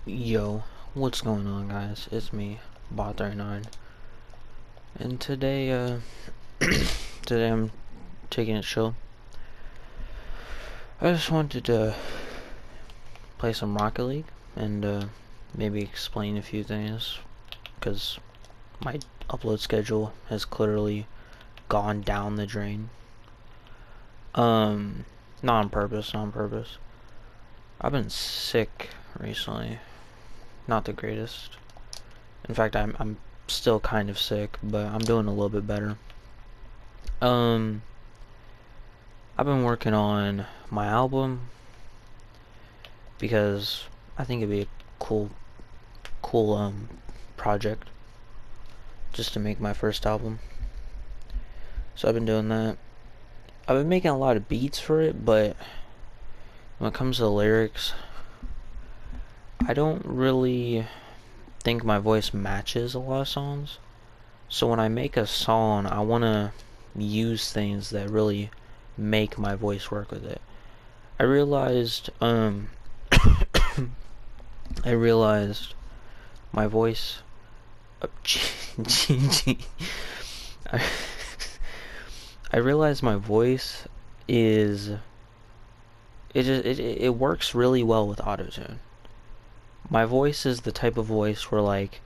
Yo, what's going on, guys? It's me, Bot39, and today I'm taking it chill. I just wanted to play some Rocket League and maybe explain a few things, because my upload schedule has clearly gone down the drain. Not on purpose, not on purpose. I've been sick recently, not the greatest. In fact, I'm still kind of sick, but I'm doing a little bit better. Um, I've been working on my album because I think it'd be a cool project just to make my first album. So I've been doing that. I've been making a lot of beats for it, but when it comes to the lyrics, I don't really think my voice matches a lot of songs. So when I make a song, I want to use things that really make my voice work with it. I realized I realized my voice I, I realized my voice is it works really well with autotune. My voice is the type of voice where, like,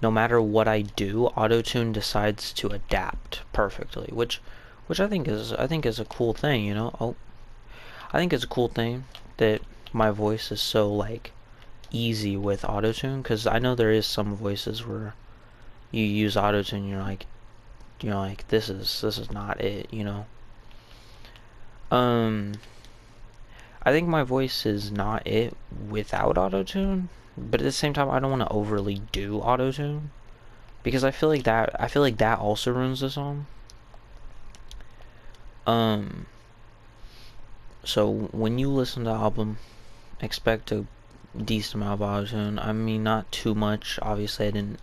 no matter what I do, autotune decides to adapt perfectly, which I think is a cool thing, you know? I think it's a cool thing that my voice is so, like, easy with autotune, because I know there is some voices where you use autotune and you're like this is not it, you know. um I think my voice is not it without autotune, but at the same time I don't want to overly do autotune, because I feel like that also ruins the song. um so when you listen to the album, expect a decent amount of autotune. I mean, not too much, obviously I didn't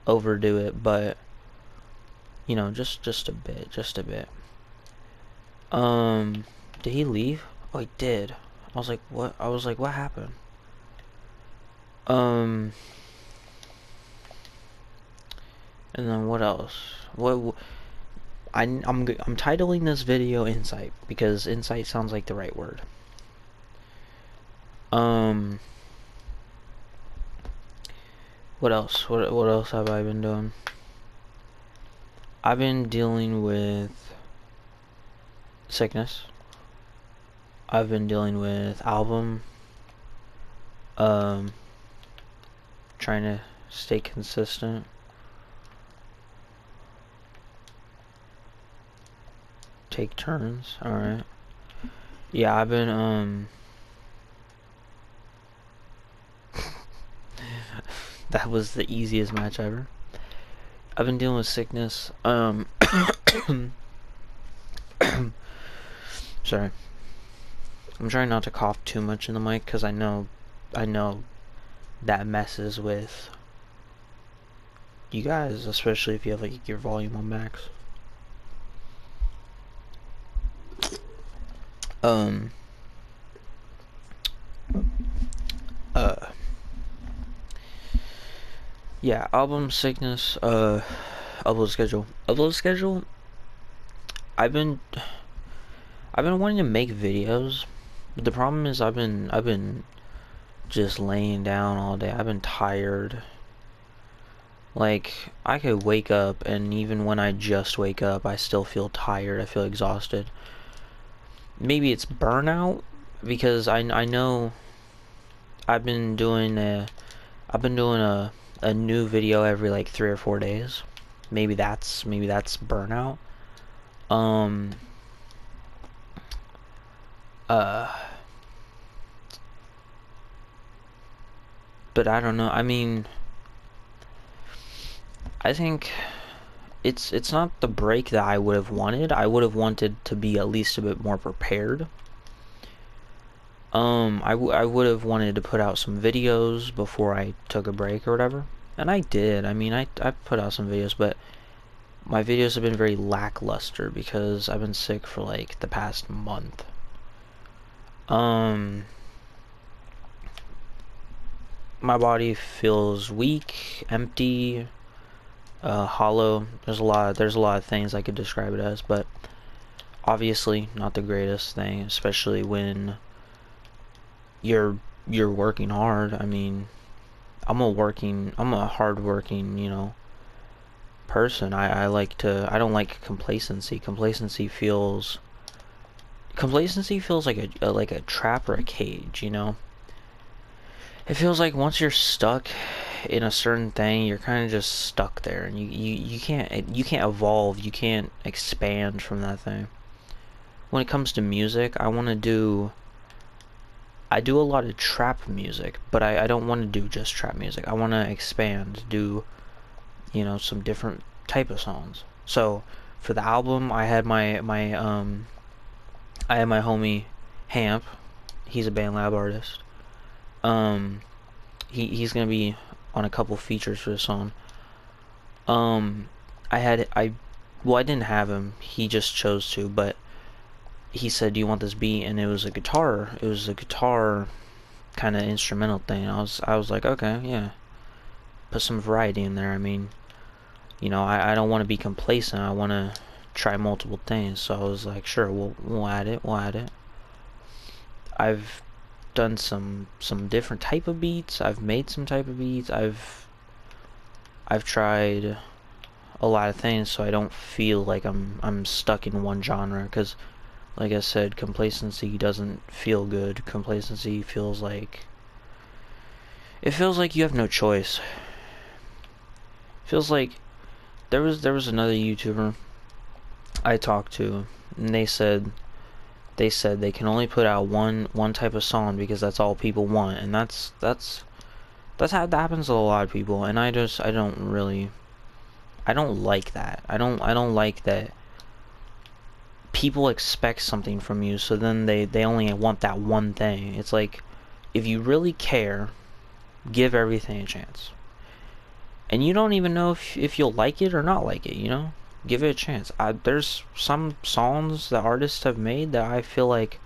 overdo it, but you know, just a bit. Um, did he leave? Oh, he did. I was like, what? I was like, what happened? Um, and then what else? I'm titling this video Insight because insight sounds like the right word. Um, what else? What else have I been doing? I've been dealing with sickness. I've been dealing with album. Um, trying to stay consistent. Take turns. All right. Yeah, I've been that was the easiest match ever. I've been dealing with sickness. Sorry. I'm trying not to cough too much in the mic because I know that messes with you guys, especially if you have like your volume on max. Um. Uh. Yeah. Album sickness. Upload schedule. Upload schedule. I've been wanting to make videos, but the problem is I've been just laying down all day. I've been tired. Like, I could wake up, and even when I just wake up, I still feel tired. I feel exhausted. Maybe it's burnout, because I know I've been doing a new video every like 3 or 4 days. Maybe that's burnout. Um. Uh. But I don't know. I mean, I think it's not the break that I would have wanted. I would have wanted to be at least a bit more prepared. I would have wanted to put out some videos before I took a break or whatever. And I did. I mean, I put out some videos, but my videos have been very lackluster because I've been sick for like the past month. Um, my body feels weak, empty, hollow. There's a lot of things I could describe it as, but obviously not the greatest thing, especially when you're working hard. I mean, I'm a hard working, person. I don't like complacency. Complacency feels like a trap or a cage, It feels like once you're stuck in a certain thing, you're kind of just stuck there, and you can't evolve, you can't expand from that thing. When it comes to music, I do a lot of trap music, but I don't want to do just trap music. I want to expand, do, some different type of songs. So, for the album, I had my homie Hamp. He's a BandLab artist. Um, he's gonna be on a couple features for the song. Um, I had I didn't have him. He just chose to, but he said, "Do you want this beat?" And it was a guitar. It was a guitar kind of instrumental thing. I was like, okay, yeah, put some variety in there. I mean, I don't want to be complacent. I want to try multiple things. So I was like, sure, we'll add it. We'll add it. I've done some different type of beats. I've made some type of beats. I've tried a lot of things, so I don't feel like I'm stuck in one genre. Because, like I said, complacency doesn't feel good. Complacency feels like you have no choice. Feels like there was another YouTuber I talked to, and they said they can only put out one type of song because that's all people want, and that's how that happens to a lot of people, and I don't like that. I don't like that people expect something from you, so then they only want that one thing. It's like, if you really care, give everything a chance. And you don't even know if you'll like it or not like it, Give it a chance. There's some songs that artists have made that I feel like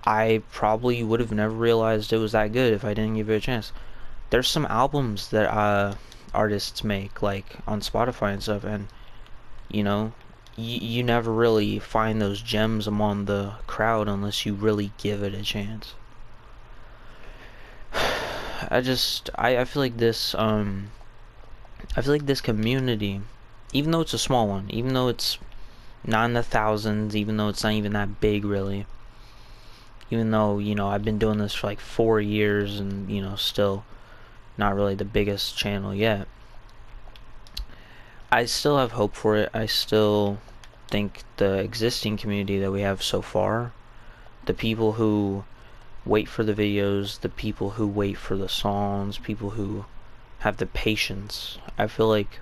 I probably would have never realized it was that good if I didn't give it a chance. There's some albums that artists make, like on Spotify and stuff, and you never really find those gems among the crowd unless you really give it a chance. I feel like this community, even though it's a small one, even though it's not in the thousands, even though it's not even that big really, even though, I've been doing this for like 4 years and, still not really the biggest channel yet, I still have hope for it. I still think the existing community that we have so far, the people who wait for the videos, the people who wait for the songs, people who have the patience, I feel like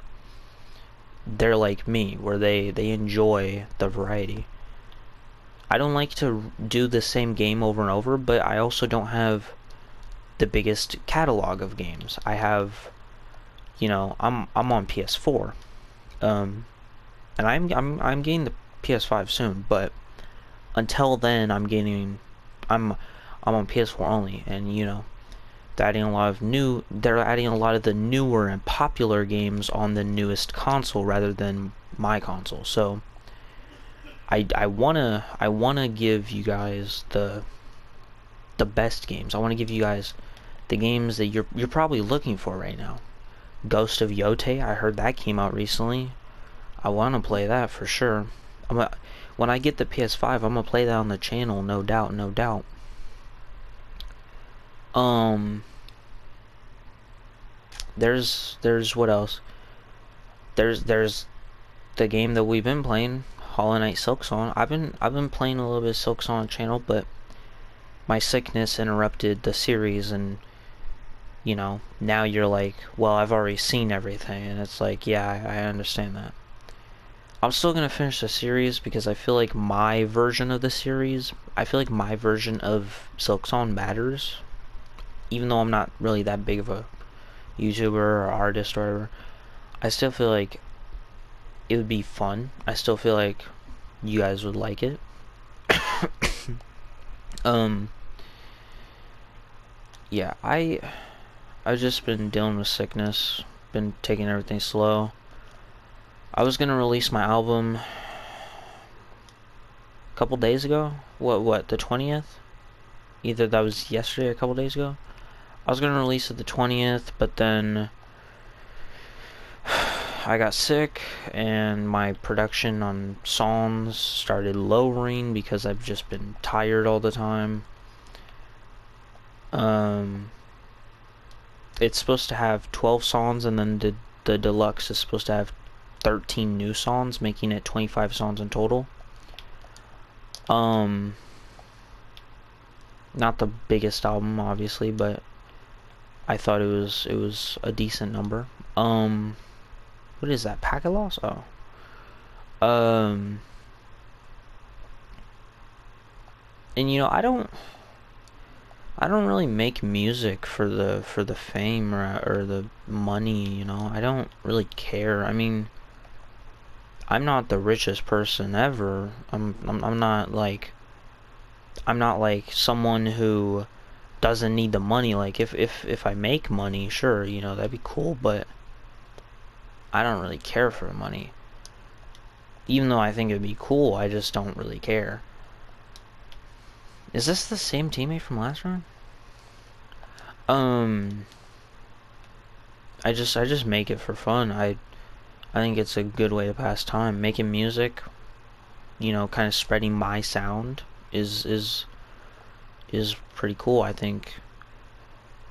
they're like me, where they enjoy the variety. I don't like to do the same game over and over, but I also don't have the biggest catalog of games. I have, I'm on PS4, and I'm getting the PS5 soon, but until then, I'm on PS4 only, and they're adding a lot of the newer and popular games on the newest console rather than my console. So I wanna give you guys the best games. I wanna give you guys the games that you're probably looking for right now. Ghost of Yotei, I heard that came out recently. I wanna play that for sure. When I get the PS5, I'm gonna play that on the channel, no doubt, no doubt. There's what else? There's the game that we've been playing, Hollow Knight Silksong. I've been playing a little bit of Silksong channel, but my sickness interrupted the series, and now you're like, well, I've already seen everything, and it's like, yeah, I understand that. I'm still gonna finish the series because I feel like my version of Silksong matters, even though I'm not really that big of a YouTuber or artist or whatever. I still feel like it would be fun. I still feel like you guys would like it. Yeah, I I've just been dealing with sickness, been taking everything slow. I was gonna release my album a couple days ago. The 20th? Either that was yesterday or a couple days ago. I was gonna release it the 20th, but then I got sick and my production on songs started lowering because I've just been tired all the time. It's supposed to have 12 songs, and then the deluxe is supposed to have 13 new songs, making it 25 songs in total. Not the biggest album, obviously, but I thought it was a decent number. What is that? Packet Loss? Oh. And you know, I don't really make music for the fame or the money, you know. I don't really care. I mean, I'm not the richest person ever. I'm not like someone who doesn't need the money. Like if I make money, sure, you know, that'd be cool, but I don't really care for the money. Even though I think it'd be cool, I just don't really care. Is this the same teammate from last round? I just make it for fun. I think it's a good way to pass time. Making music, you know, kind of spreading my sound is pretty cool. I think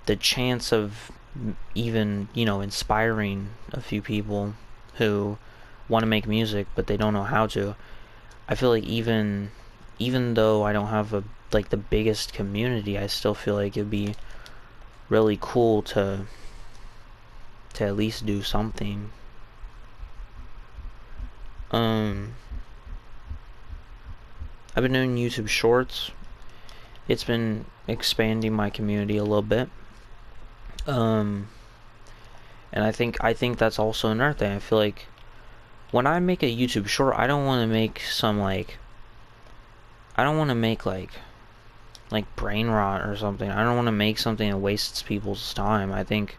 the chance of even, you know, inspiring a few people who want to make music but they don't know how to. I feel like even though I don't have the biggest community, I still feel like it'd be really cool to at least do something. I've been doing YouTube Shorts. It's been expanding my community a little bit. And I think that's also another thing. I feel like when I make a YouTube short, I don't want to make some like brain rot or something. I don't want to make something that wastes people's time. I think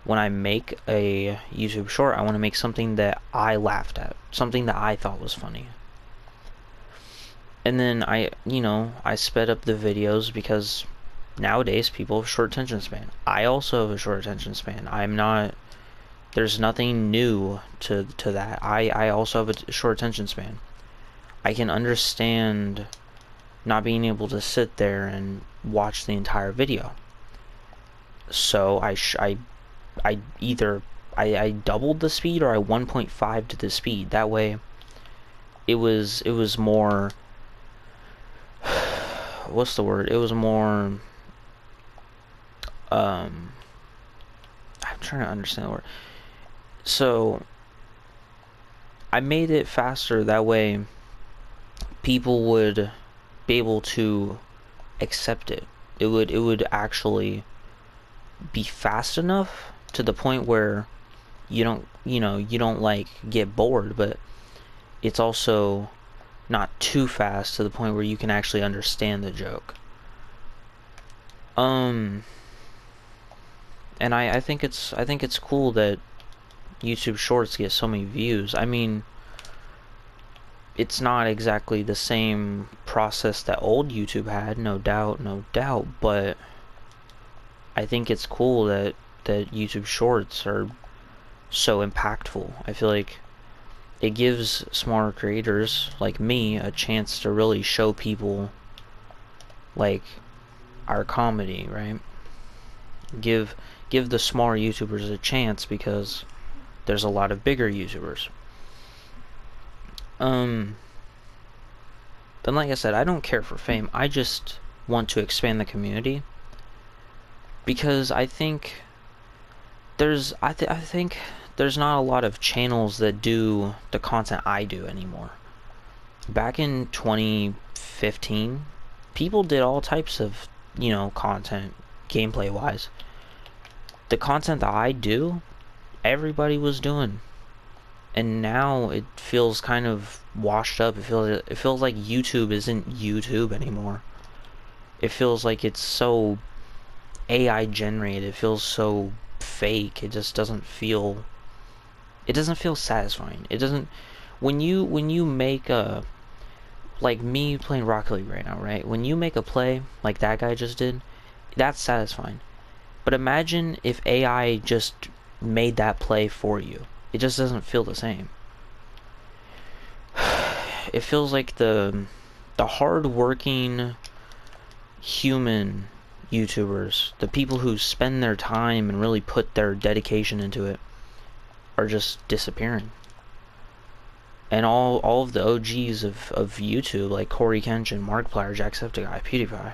when I make a YouTube short, I want to make something that I laughed at, something that I thought was funny. And then I sped up the videos because nowadays people have short attention span. I also have a short attention span. There's nothing new to that. I also have a short attention span. I can understand not being able to sit there and watch the entire video. So I doubled the speed or I 1.5 to the speed. That way it was more what's the word? It was more I'm trying to understand the word. So I made it faster, that way people would be able to accept it. It would actually be fast enough to the point where you don't like get bored, but it's also not too fast to the point where you can actually understand the joke. And I think it's cool that YouTube Shorts get so many views. I mean, it's not exactly the same process that old YouTube had, no doubt, but I think it's cool that YouTube Shorts are so impactful. I feel like it gives smaller creators like me a chance to really show people like our comedy, right? Give the smaller YouTubers a chance because there's a lot of bigger YouTubers. But like I said, I don't care for fame. I just want to expand the community because I think there's not a lot of channels that do the content I do anymore. Back in 2015, people did all types of, you know, content gameplay wise. The content that I do, everybody was doing. And now it feels kind of washed up. It feels like YouTube isn't YouTube anymore. It feels like it's so AI generated. It feels so fake. It just doesn't feel. It doesn't feel satisfying. It doesn't. When you make a, like me playing Rocket League right now, right? When you make a play like that guy just did, that's satisfying. But imagine if AI just made that play for you. It just doesn't feel the same. It feels like the hard-working human YouTubers, the people who spend their time and really put their dedication into it, are just disappearing. And all of the OGs of YouTube, like Corey Kenshin, Markiplier, Jacksepticeye, PewDiePie,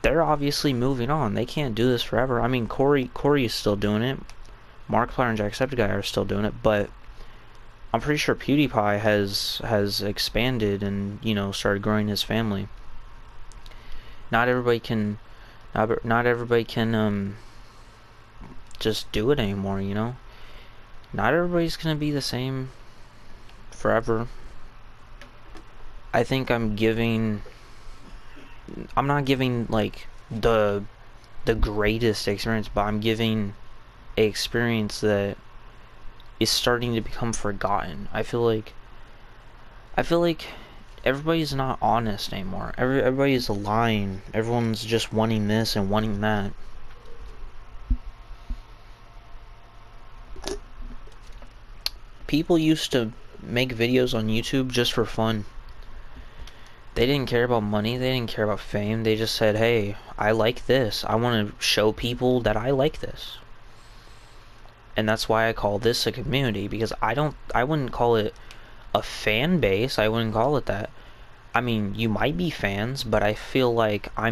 they're obviously moving on. They can't do this forever. I mean, Corey is still doing it. Markiplier and Jacksepticeye are still doing it, but I'm pretty sure PewDiePie has expanded and, you know, started growing his family. Not everybody can not everybody can just do it anymore, you know? Not everybody's gonna be the same forever. I think I'm not giving like the greatest experience, but I'm giving a experience that is starting to become forgotten. I feel like everybody's not honest anymore. Everybody's lying. Everyone's just wanting this and wanting that. People used to make videos on YouTube just for fun. They didn't care about money, they didn't care about fame, they just said, hey, I like this. I want to show people that I like this. And that's why I call this a community, because I wouldn't call it a fan base, I wouldn't call it that. I mean, you might be fans, but I feel like I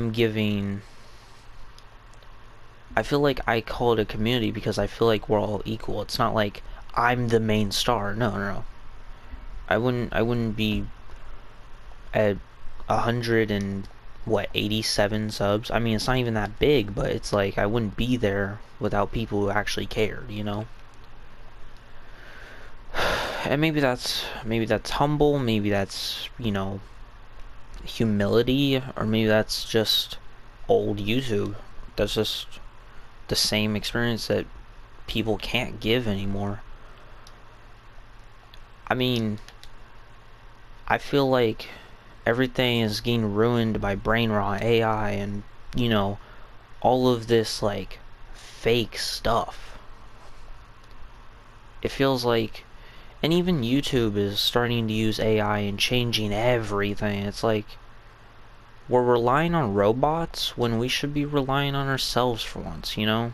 call it a community because I feel like we're all equal. It's not like I'm the main star. No. I wouldn't be at 187 subs. I mean, it's not even that big, but it's like I wouldn't be there without people who actually cared, you know? And maybe that's humble, maybe that's, you know, humility, or maybe that's just old YouTube. That's just the same experience that people can't give anymore. I mean, I feel like everything is getting ruined by brain rot, AI, and, you know, all of this, like, fake stuff. It feels like, and even YouTube is starting to use AI and changing everything. It's like, we're relying on robots when we should be relying on ourselves for once, you know?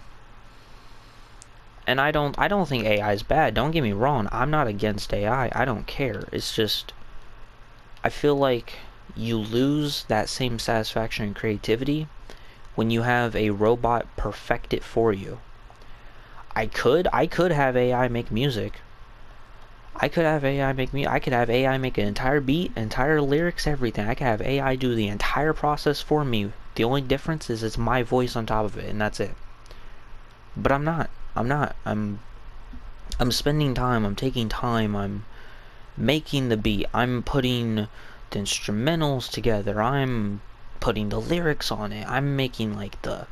And I don't think AI is bad. Don't get me wrong. I'm not against AI. I don't care. It's just, I feel like you lose that same satisfaction and creativity when you have a robot perfect it for you. I could have AI make music. I could have AI make an entire beat, entire lyrics, everything. I could have AI do the entire process for me. The only difference is it's my voice on top of it, and that's it. But I'm not. I'm spending time, I'm taking time, I'm making the beat, I'm putting the instrumentals together, I'm putting the lyrics on it, I'm making like the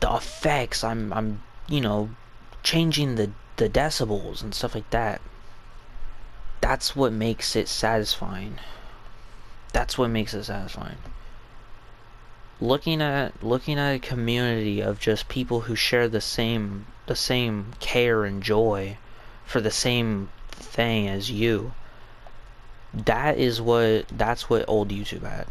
effects, I'm you know, changing the decibels and stuff like that. That's what makes it satisfying. That's what makes it satisfying. Looking at a community of just people who share the same care and joy for the same thing as you. That's what old YouTube had.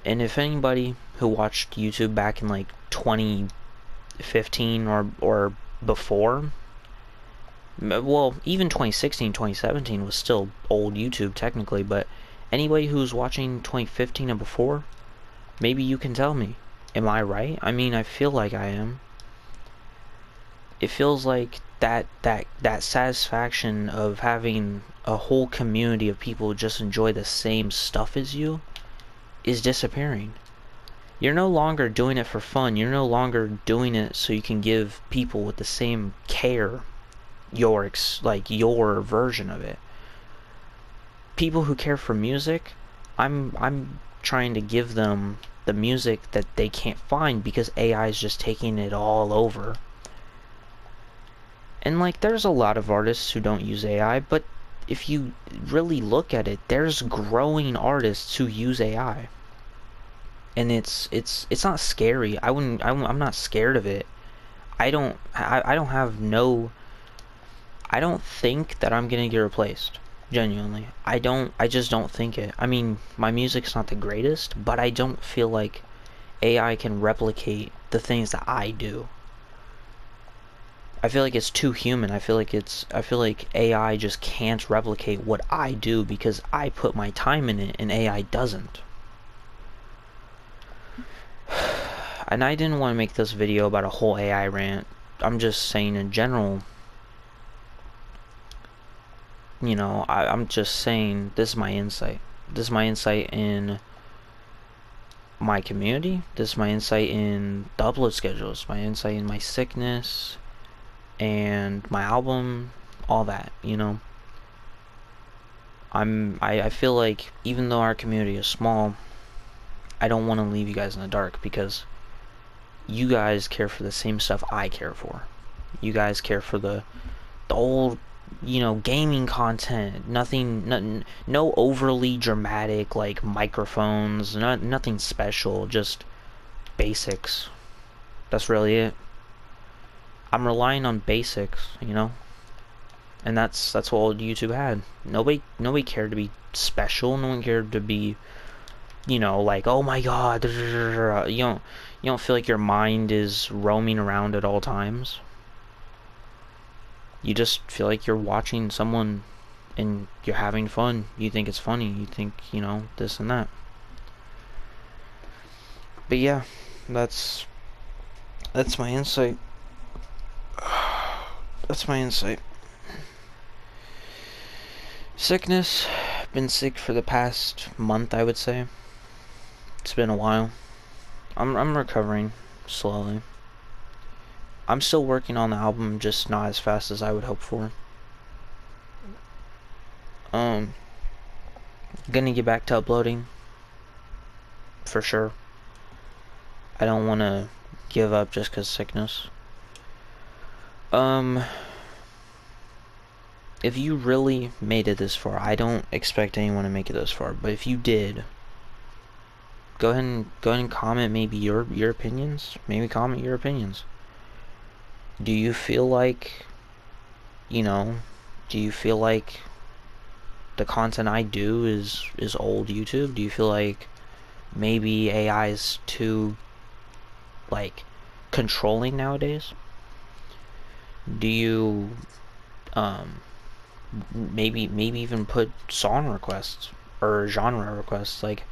And if anybody who watched YouTube back in like 2015 or before, well, even 2016, 2017 was still old YouTube technically, but anybody who's watching 2015 and before, maybe you can tell me. Am I right? I mean, I feel like I am. It feels like that satisfaction of having a whole community of people who just enjoy the same stuff as you is disappearing. You're no longer doing it for fun. You're no longer doing it so you can give people with the same care your version of it. People who care for music, I'm trying to give them the music that they can't find because AI is just taking it all over. And like, there's a lot of artists who don't use AI, but if you really look at it, there's growing artists who use AI. And it's not scary. I'm not scared of it. I don't have no, I don't think that I'm gonna get replaced. Genuinely. I just don't think it. I mean, my music's not the greatest, but I don't feel like AI can replicate the things that I do. I feel like it's too human. I feel like AI just can't replicate what I do because I put my time in it and AI doesn't. And I didn't want to make this video about a whole AI rant. I'm just saying in general, you know, I'm just saying this is my insight. This is my insight in my community. This is my insight in the upload schedules. My insight in my sickness and my album, all that, you know. I feel like even though our community is small, I don't want to leave you guys in the dark because you guys care for the same stuff I care for. You guys care for the old, you know, gaming content. No overly dramatic like microphones. Nothing special. Just basics. That's really it. I'm relying on basics, you know, and that's what old YouTube had. Nobody cared to be special. No one cared to be, you know, like, oh my god. You don't feel like your mind is roaming around at all times. You just feel like you're watching someone and you're having fun. You think it's funny. You think, you know, this and that. But yeah, that's my insight. That's my insight. Sickness. Been sick for the past month, I would say. It's been a while. I'm recovering slowly. I'm still working on the album, just not as fast as I would hope for. Gonna get back to uploading for sure. I don't want to give up just cause sickness. If you really made it this far, I don't expect anyone to make it this far, but if you did, go ahead and comment maybe your opinions. Maybe comment your opinions. Do you feel like, you know, do you feel like the content I do is old YouTube? Do you feel like maybe AI is too like controlling nowadays? Do you maybe even put song requests or genre requests like,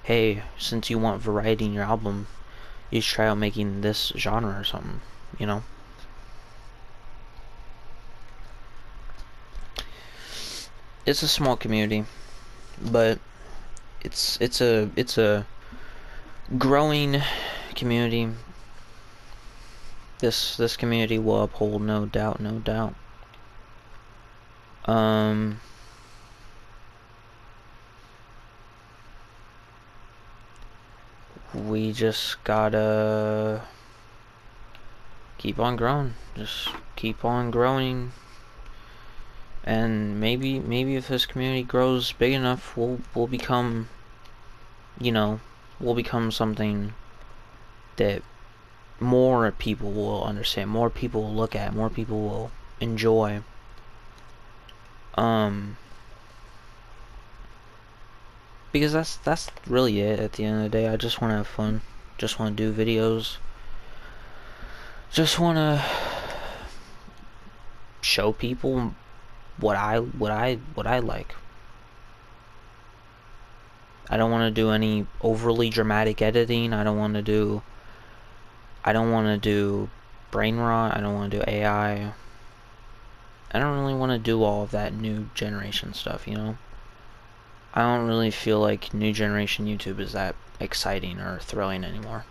hey, since you want variety in your album, you should try out making this genre or something, you know? It's a small community, but it's a growing community. This community will uphold, no doubt, no doubt. We just gotta keep on growing. Just keep on growing. And maybe if this community grows big enough, we'll become, you know, we'll become something that more people will understand, more people will look at, more people will enjoy. Because that's really it at the end of the day. I just want to have fun. Just want to do videos. Just want to show people what I like. I don't want to do any overly dramatic editing. I don't want to do brain rot. I don't want to do AI. I don't really want to do all of that new generation stuff, you know? I don't really feel like new generation YouTube is that exciting or thrilling anymore.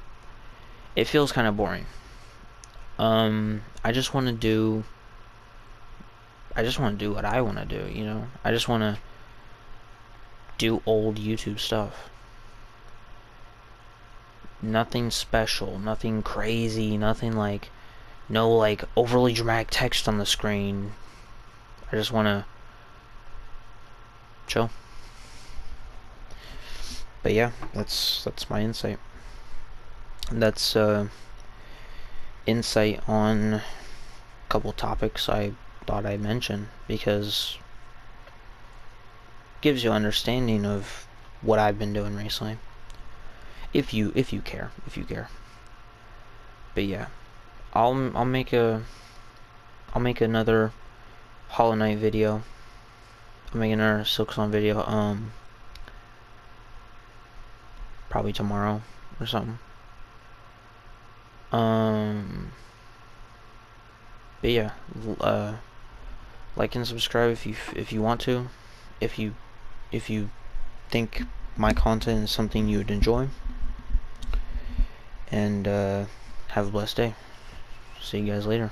It feels kind of boring. I just want to do what I want to do, you know? I just want to do old YouTube stuff. Nothing special, nothing crazy, nothing like, no like overly dramatic text on the screen. I just want to chill. But yeah, that's my insight. That's insight on a couple topics I thought I'd mention, because it gives you understanding of what I've been doing recently. If you care. But yeah, I'll make another Hollow Knight video. I'll make another Silksong video. Probably tomorrow or something. But yeah, like and subscribe if you want to. If you think my content is something you would enjoy. And have a blessed day. See you guys later.